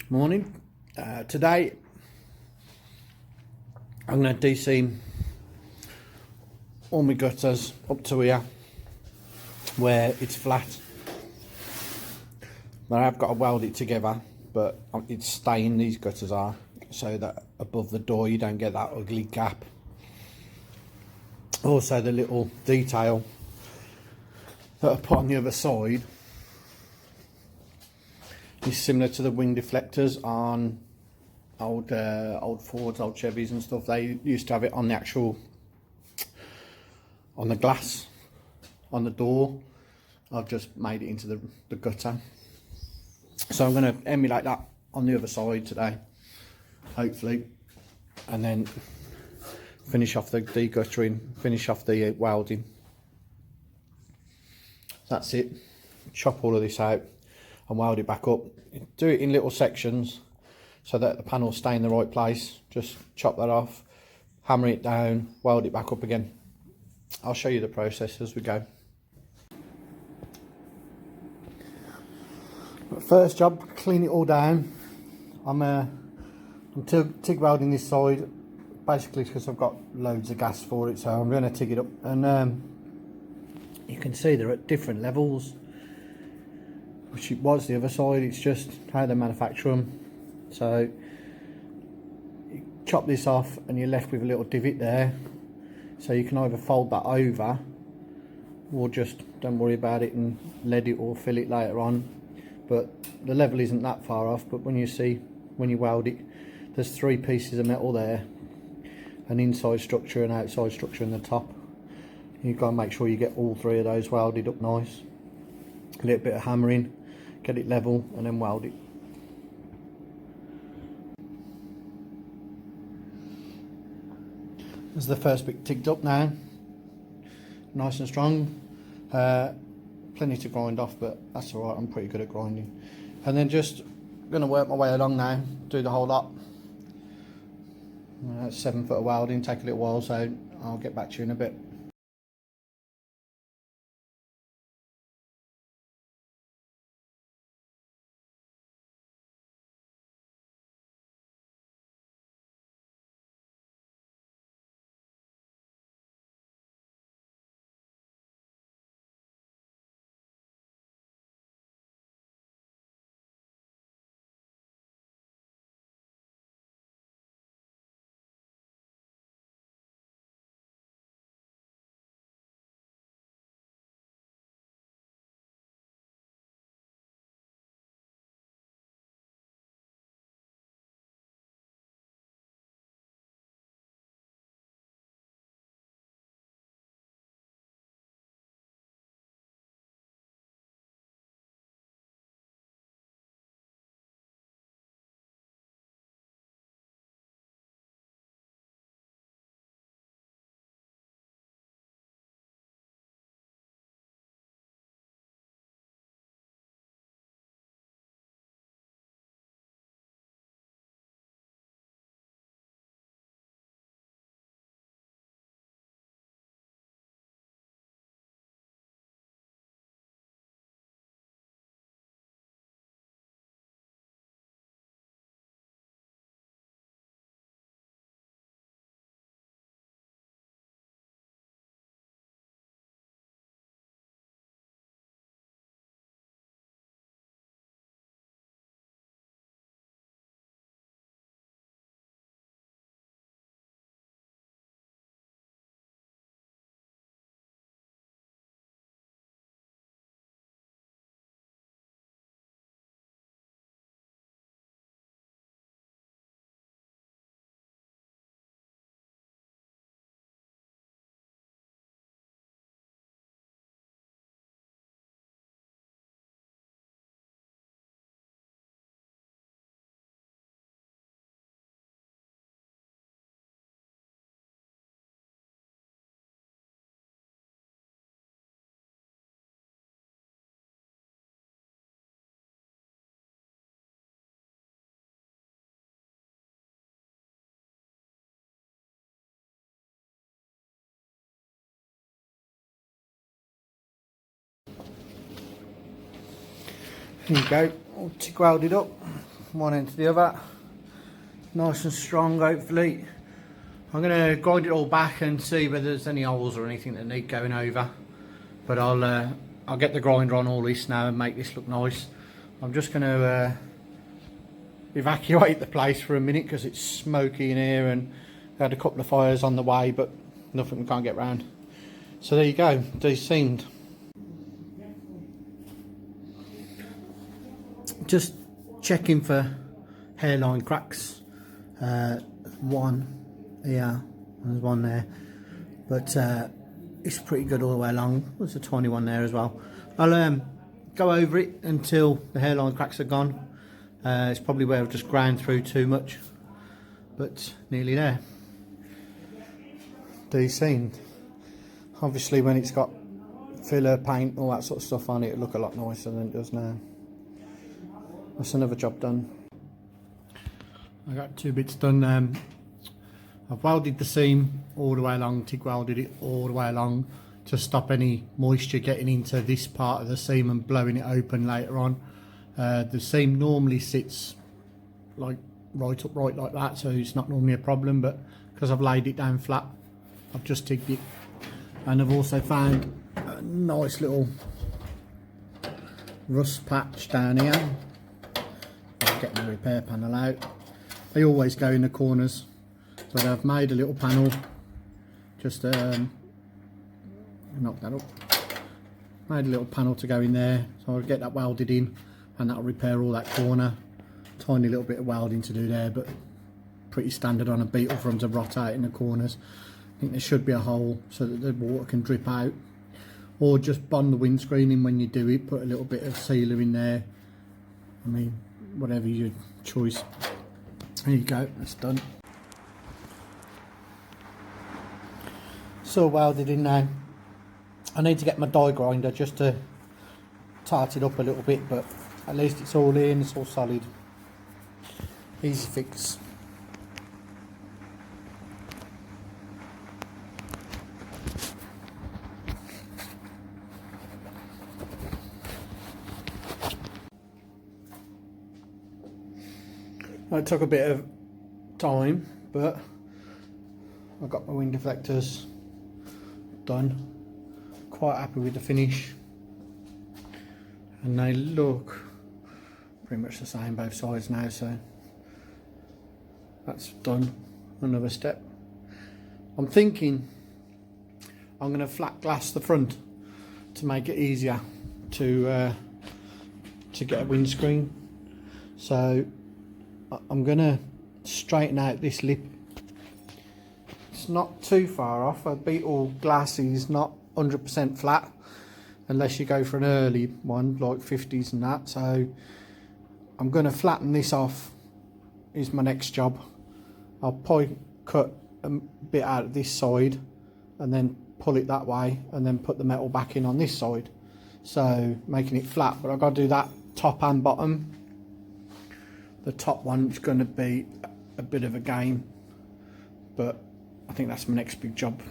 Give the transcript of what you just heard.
Morning. Today I'm going to de-seam all my gutters up to here where it's flat. But I've got to weld it together, but it's staying, these gutters are, so that above the door you don't get that ugly gap. Also the little detail that I put on the other side is similar to the wing deflectors on old Fords, old Chevys and stuff. They used to have it on the actual, on the glass, on the door. I've just made it into the gutter. So I'm going to emulate that on the other side today, hopefully, and then finish off the deguttering, finish off the welding. That's it. Chop all of this out and weld it back up. Do it in little sections so that the panels stay in the right place. Just chop that off, hammer it down, weld it back up again. I'll show you the process as we go. But first job, clean it all down. I'm TIG welding this side basically because I've got loads of gas for it, so I'm going to TIG it up, and you can see they're at different levels, which it was the other side. It's just how they manufacture them. So you chop this off and you're left with a little divot there, so you can either fold that over or just don't worry about it and lead it or fill it later on. But the level isn't that far off, but when you weld it, there's three pieces of metal there, an inside structure, an outside structure and the top. You've got to make sure you get all three of those welded up nice. A little bit of hammering, get it level, and then weld it. There's the first bit tigged up now, nice and strong. Plenty to grind off, but that's alright, I'm pretty good at grinding. And then just going to work my way along now, do the whole lot. 7 foot of welding, take a little while, so I'll get back to you in a bit. There you go, all TIG welded up. from one end to the other. Nice and strong, hopefully. I'm going to grind it all back and see whether there's any holes or anything that need going over. But I'll get the grinder on all this now and make this look nice. I'm just going to evacuate the place for a minute because it's smoky in here, and I had a couple of fires on the way, but nothing we can't get round. So there you go, de-seamed. Just checking for hairline cracks. One here, there's one there, but it's pretty good all the way along. There's a tiny one there as well. I'll go over it until the hairline cracks are gone. It's probably where I've just ground through too much, but nearly there. De-seamed. Obviously when it's got filler, paint, all that sort of stuff on it, it'll look a lot nicer than it does now. That's another job done. I got 2 bits done. I've welded the seam all the way along, TIG welded it all the way along to stop any moisture getting into this part of the seam and blowing it open later on. The seam normally sits like right upright like that, so it's not normally a problem, but because I've laid it down flat, I've just TIGged it. And I've also found a nice little rust patch down here. I'll get my repair panel out. They always go in the corners, but I've made a little panel, just knock that up, made a little panel to go in there, so I'll get that welded in and that'll repair all that corner. Tiny little bit of welding to do there, but pretty standard on a beetle for them to rot out in the corners. I think there should be a hole so that the water can drip out, or just bond the windscreen in when you do it, put a little bit of sealer in there. I mean, whatever your choice. There you go, that's done. So welded in now. I need to get my die grinder just to tart it up a little bit, but at least it's all in, it's all solid. Easy fix. It took a bit of time, but I got my wing deflectors done. Quite happy with the finish, and they look pretty much the same both sides now, so that's done. Another step. I'm thinking I'm going to flat glass the front to make it easier to get a windscreen. So I'm going to straighten out this lip. It's not too far off. A beetle glass is not 100% flat unless you go for an early one like 50s and that, so I'm going to flatten this off is my next job. I'll probably cut a bit out of this side and then pull it that way and then put the metal back in on this side, so making it flat, but I've got to do that top and bottom. The top one's going to be a bit of a game, but I think that's my next big job.